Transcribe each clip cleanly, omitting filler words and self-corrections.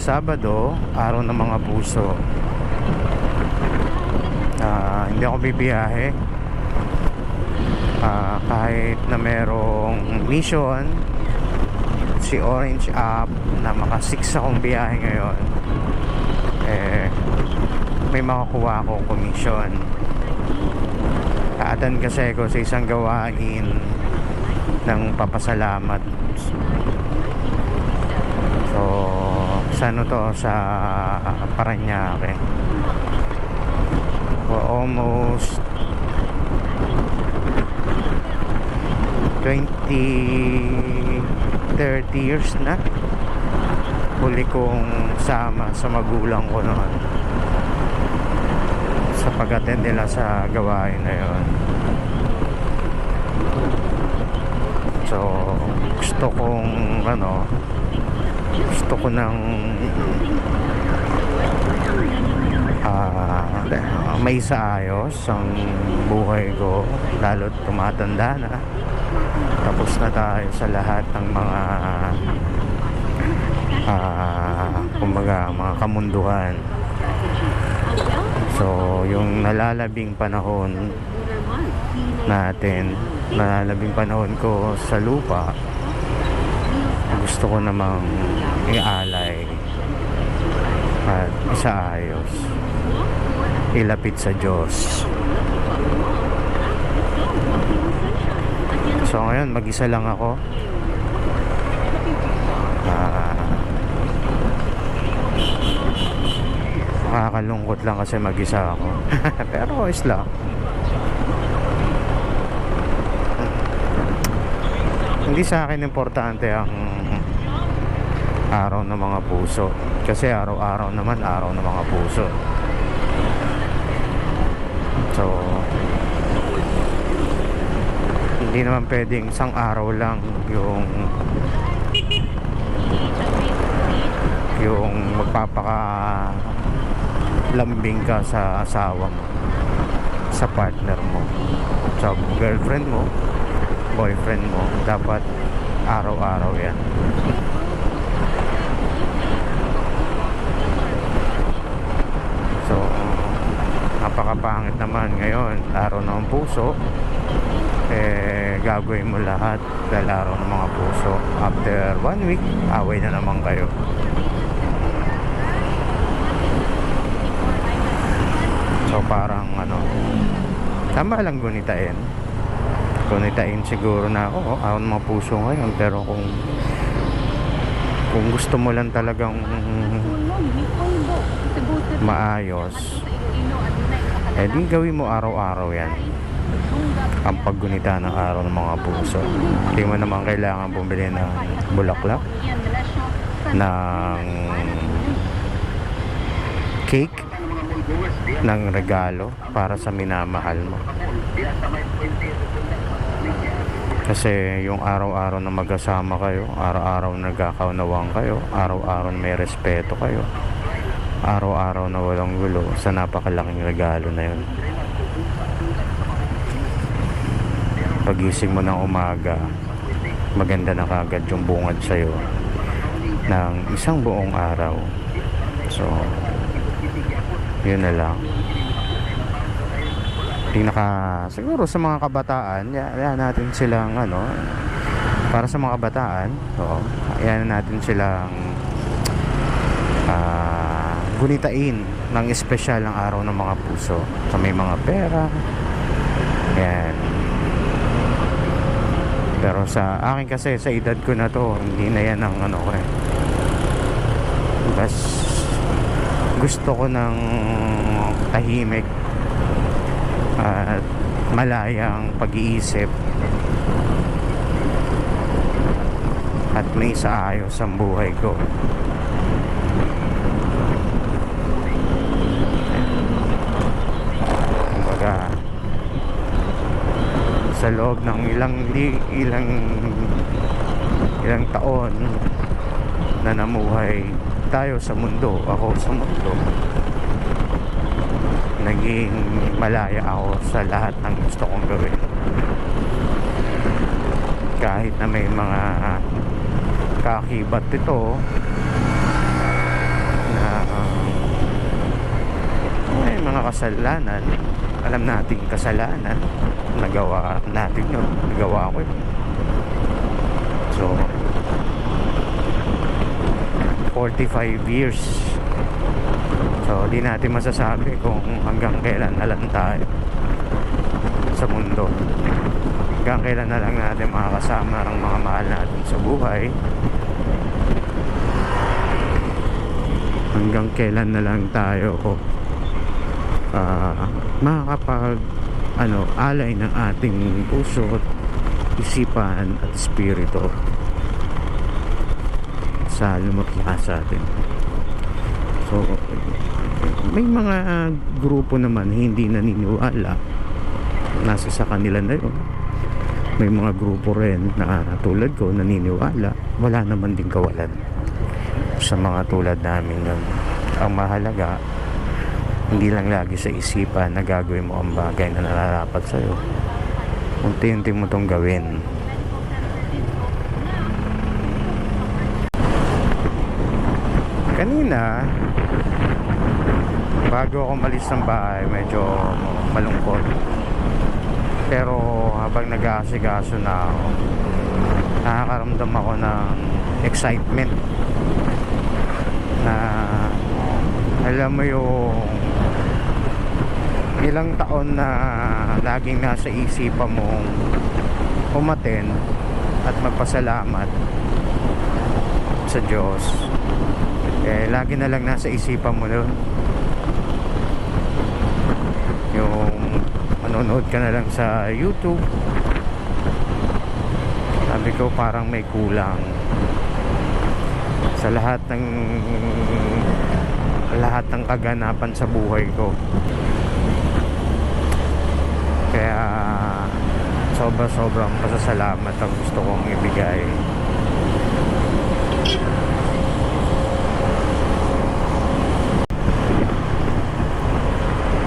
Sabado, araw ng mga puso. Hindi ako bibiyahe kahit na merong mission si Orange App na maka 6 akong biyahe ngayon, may makakuha akong commission. Aatan kasi ako sa isang gawain ng papasalamat. So sa ano to, sa Parañaque. For almost 30 years na huli kong sama sa magulang ko noon sa pag-attend nila sa gawain na yun. So gusto ko ng may saayos ang buhay ko, lalo't tumatanda na. Tapos na tayo sa lahat ng mga kumbaga mga kamunduhan. So yung nalalabing panahon natin, nalalabing panahon ko sa lupa, gusto ko namang ialay at isaayos, ilapit sa Diyos. So ngayon mag-isa lang ako. Nakakalungkot lang kasi mag-isa ako. Pero ayos lang. Hindi sa akin importante ang araw ng mga puso, kasi araw-araw naman araw ng mga puso. So hindi naman pwedeng isang araw lang yung magpapakalambing ka sa asawa mo, sa partner mo, sa girlfriend mo, boyfriend mo. Dapat araw-araw yan. So napakapangit naman ngayon, araw ng puso, gagawin mo lahat dahil araw ng mga puso. After 1 week, away na naman kayo. So parang tama lang gunitain siguro na ako araw ng mga puso ngayon. Pero kung gusto mo lang talagang maayos, di gawin mo araw-araw yan, ang paggunita ng araw ng mga puso. Hindi mo naman kailangan bumili ng bulaklak, ng cake, ng regalo para sa minamahal mo. Kasi yung araw-araw na magkasama kayo, araw-araw na nagkakaunawang kayo, araw-araw may respeto kayo, araw-araw na walang gulo, sa napakalaking regalo na yun. Pagising mo ng umaga, maganda na kagad yung bungad sa'yo ng isang buong araw. So yun na lang. Siguro sa mga kabataan, yan natin silang para sa mga kabataan, yan natin silang gunitain ng espesyal ng araw ng mga puso. So may mga pera yan. Pero sa akin kasi, sa edad ko na to, hindi na yan ang ko bas gusto ko ng tahimik at malayang pag-iisip at may saayos ang buhay ko. Kumbaga sa loob ng ilang taon na namuhay tayo sa mundo, ako sa mundo, naging malaya ako sa lahat ng gusto kong gawin. Kahit na may mga kakibat ito, makasalanan, alam nating kasalanan, nagawa natin yun, nagawa ko yun. So 45 years. So di natin masasabi kung hanggang kailan na lang tayo sa mundo, hanggang kailan na lang natin makakasama ang mga mahal natin sa buhay, hanggang kailan na lang tayo makakapag alay ng ating puso, isipan at espiritu sa lumikha sa atin. So may mga grupo naman hindi naniniwala, nasa sa kanila na yun. May mga grupo rin na tulad ko naniniwala, wala naman din kawalan sa mga tulad namin yun. Ang mahalaga, hindi lang lagi sa isipan na gagawin mo ang bagay na nararapat sa'yo. Unti-unti mo itong gawin. Kanina, bago ako malis ng bahay, medyo malungkot. Pero habang nag-aasikaso na ako, nakakaramdam ako ng excitement na alam mo yung ilang taon na laging nasa isipan mong umaten at magpasalamat sa Diyos, lagi na lang nasa isipan mo nun. Yung manonood ka na lang sa YouTube, sabi ko parang may kulang sa lahat ng kaganapan sa buhay ko. Kaya sobrang pasasalamat ang gusto kong ibigay.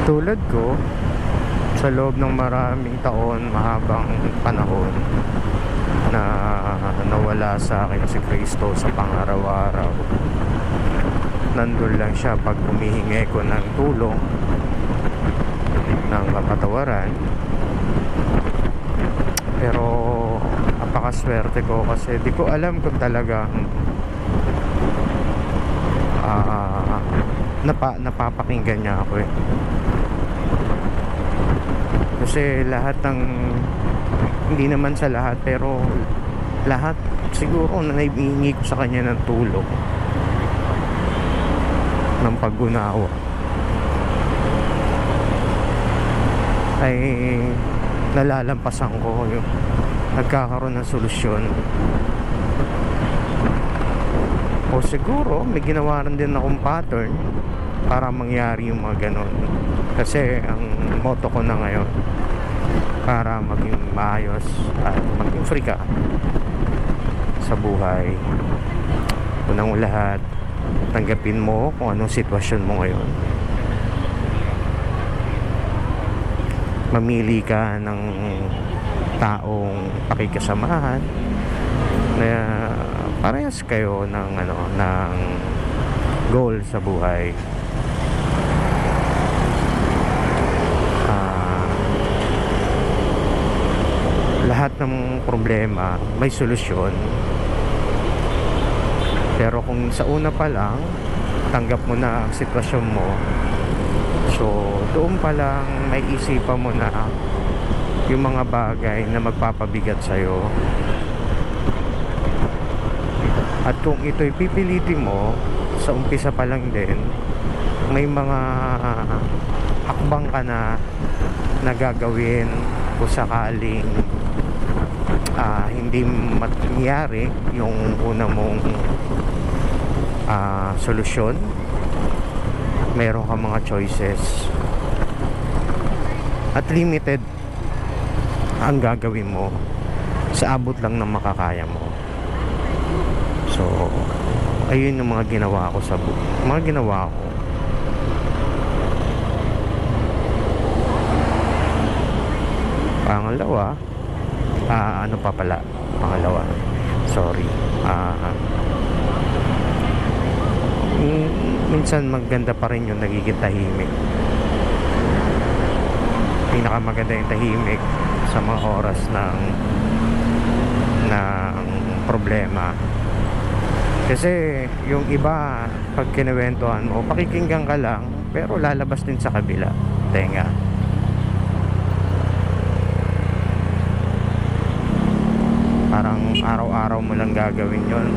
Tulad ko, sa loob ng maraming taon, mahabang panahon na nawala sa akin si Kristo sa pang-araw-araw, nandun lang siya pag humihingi ko ng tulong, ng kapatawaran. Pero napakaswerte ko kasi di ko alam kung talagang napapakinggan niya ako eh. Kasi lahat ng, hindi naman sa lahat, pero lahat siguro na naihingi ko sa kanya ng tulong, ng pag-unawa, ay nalalampasan ko yung nagkakaroon ng solusyon. O siguro may ginawa rin din akong pattern para mangyari yung mga ganon. Kasi ang motto ko na ngayon, para maging maayos at maging free ka sa buhay, unang lahat, tanggapin mo kung anong sitwasyon mo ngayon. Mamili ka ng taong pakikasamahan na parehas kayo ng goal sa buhay. Lahat ng problema may solusyon. Pero kung sa una pa lang tanggap mo na ang sitwasyon mo, so doon pa lang may isipan mo na yung mga bagay na magpapabigat sa'yo. At kung ito'y pipilitin mo, sa umpisa pa lang din, may mga hakbang ka na nagagawin kung sakaling hindi mangyari yung una mong solusyon. Meron ka mga choices at limited ang gagawin mo sa abot lang ng makakaya mo. So ayun yung mga ginawa ko pangalawa. Minsan maganda pa rin yung nagiging tahimik. pinakamaganda yung tahimik sa mga oras ng problema. Kasi yung iba, pag kinuwentuhan mo, pakikinggan ka lang, pero lalabas din sa kabila tenga. Parang araw-araw mo lang gagawin yon.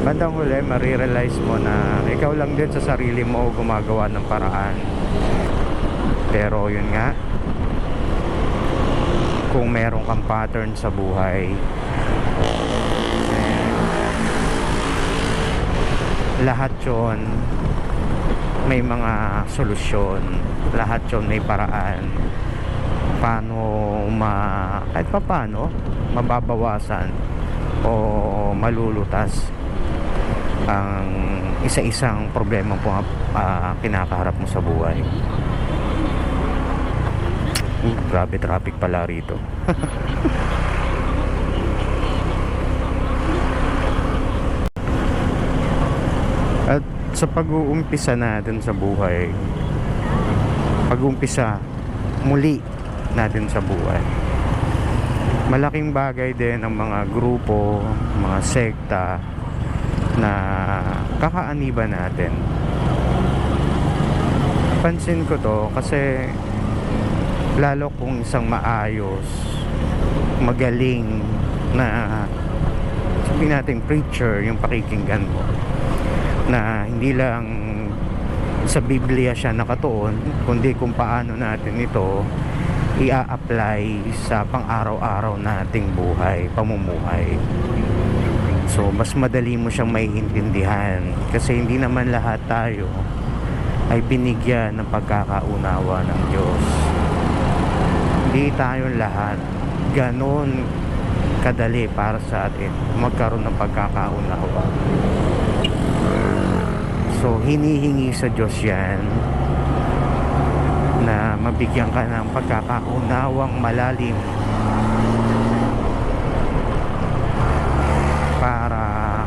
Bandang huli, marirealize mo na ikaw lang din sa sarili mo gumagawa ng paraan. Pero yun nga, kung meron kang pattern sa buhay, lahat yon may mga solusyon, lahat yon may paraan paano kahit pa paano mababawasan o malulutas ang isa-isang problema po kinakaharap mo sa buhay. Grabe traffic pala rito. At sa pag-uumpisa natin sa buhay, pag-uumpisa muli natin sa buhay, malaking bagay din ang mga grupo, mga sekta na kakaaniban natin. Pansin ko to kasi lalo kung isang maayos, magaling na sabihin natin preacher yung pakikinggan mo, na hindi lang sa Biblia siya nakatuon, kundi kung paano natin ito i-apply sa pang-araw-araw nating buhay, pamumuhay. So mas madali mo siyang maiintindihan kasi hindi naman lahat tayo ay binigyan ng pagkakaunawa ng Diyos. Hindi tayo lahat ganon kadali para sa atin magkaroon ng pagkakaunawa. So hinihingi sa Diyos yan na mabigyan ka ng pagkakaunawang malalim para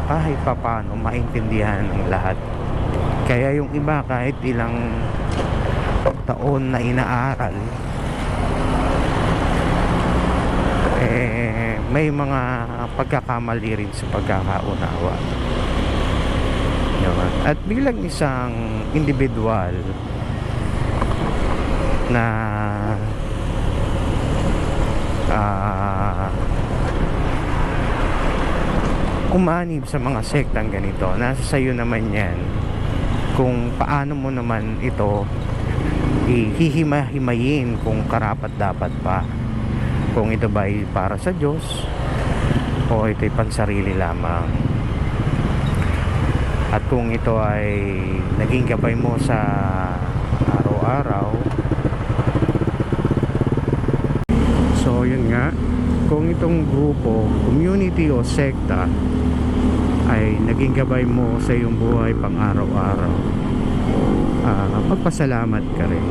kahit papano maintindihan ng lahat. Kaya yung iba kahit ilang taon na inaaral, may mga pagkakamali rin sa pagkakaunawa. At bilang isang individual na umanib sa mga sektang ganito, nasa sayo naman yan kung paano mo naman ito hihimayin kung karapat dapat pa, kung ito ba ay para sa Diyos o ito'y pansarili lamang. At kung ito ay naging gabay mo sa araw-araw, so yun nga, kung itong grupo, community o sekta ay naging gabay mo sa iyong buhay pang araw-araw, pagpasalamat ka rin,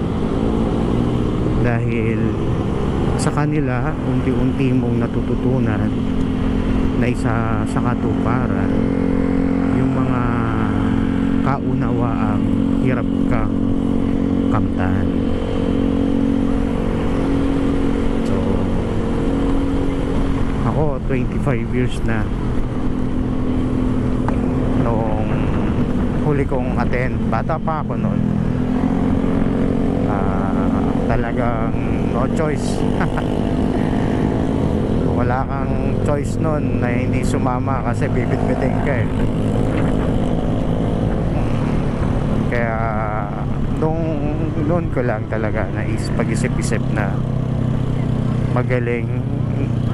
dahil sa kanila unti-unti mong natututunan na isa sa katuparan yung mga kaunawaang hirap kang kamtan. So ako 25 years na noong huli kong attend, bata pa ako noon. Talagang no choice. Wala kang choice noon na hindi sumama kasi bibit-bitin ka eh. Kaya noon ko lang talaga pag-isip-isip na magaling,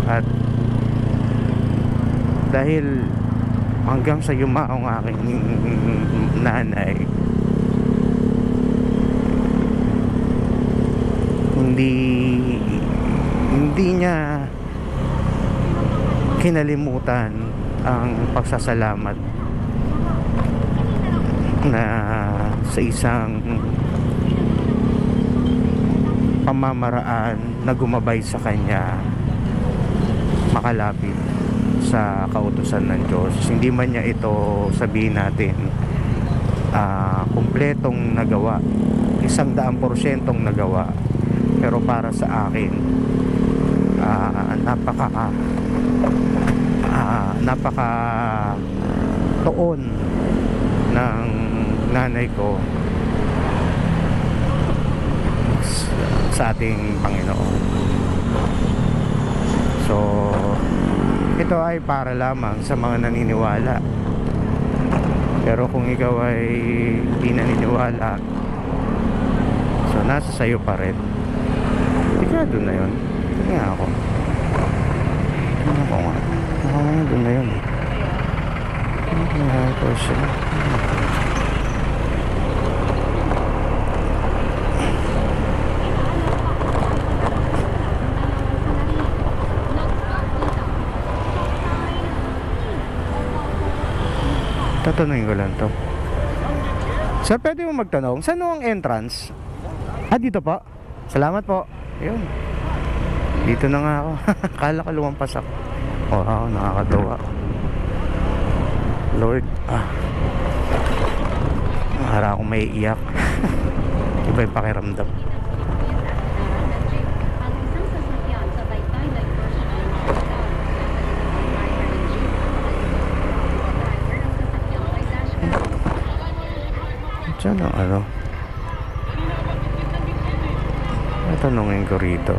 at dahil hanggang sa yumaong aking nanay, hindi niya kinalimutan ang pagsasalamat na sa isang pamamaraan na gumabay sa kanya makalapit sa kautusan ng Diyos. Hindi man niya ito sabihin natin kumpletong nagawa, 100% nagawa, pero para sa akin napaka tuon ng nanay ko sa ating Panginoon. So ito ay para lamang sa mga naniniwala, pero kung ikaw ay hindi naniniwala, so nasa sayo pa rin. Sigurado na yun. Kaya ako nga doon na yun. Ito siya. Tatanungin ko lang to. Sir, pwede mo magtanong, saan ang entrance? Dito po. Salamat po. Ayun. Dito na nga ako. Kala ko lumampas ako. Wow, nakakatawa. Lord, para akong may iyak. Iba yung pakiramdam. Diyan ang ano. Tatanungin ko rito.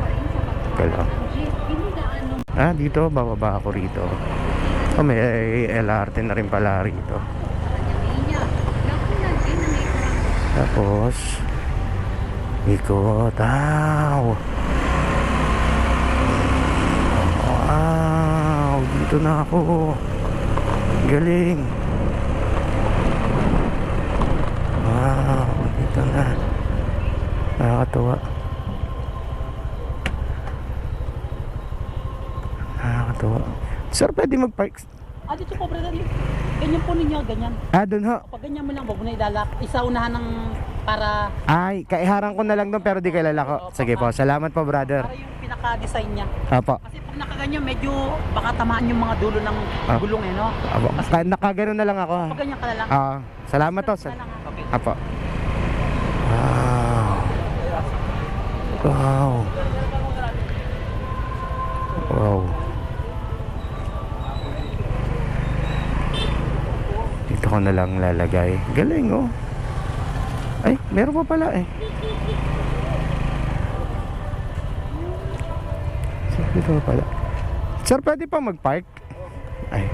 Kala. Dito, bababa ako rito. May LRT na rin pala rito. Tapos ikot. Wow, dito na ako. Galing. Wow, dito na. Nakakatawa. Sir, pwede mag-park? Dito po, brother. Ganyan po ninyo, ganyan. Doon ho. Pag ganyan mo lang, wag mo na idalak. Isa unahan ng para... Kaiharang ko na lang doon pero di kayo lalako. Sige po, salamat po, brother. Para yung pinaka-design niya. Apo. Kasi pag nakaganyan, medyo baka tamaan yung mga dulo ng gulong eh, no? Apo. Nakagano na lang ako. Pag ganyan ka na lang. Salamat to. Okay. Apo. Wow. Wow. Dito ko na lang lalagay. Galing oh. Ay, meron pa pala eh. Dito pa pala. Sir, pwede pa mag-park? Ay.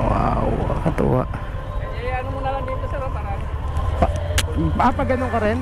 Wow, katuwa. Ano mo na lang dito sa laparan? Pag ganun ka rin?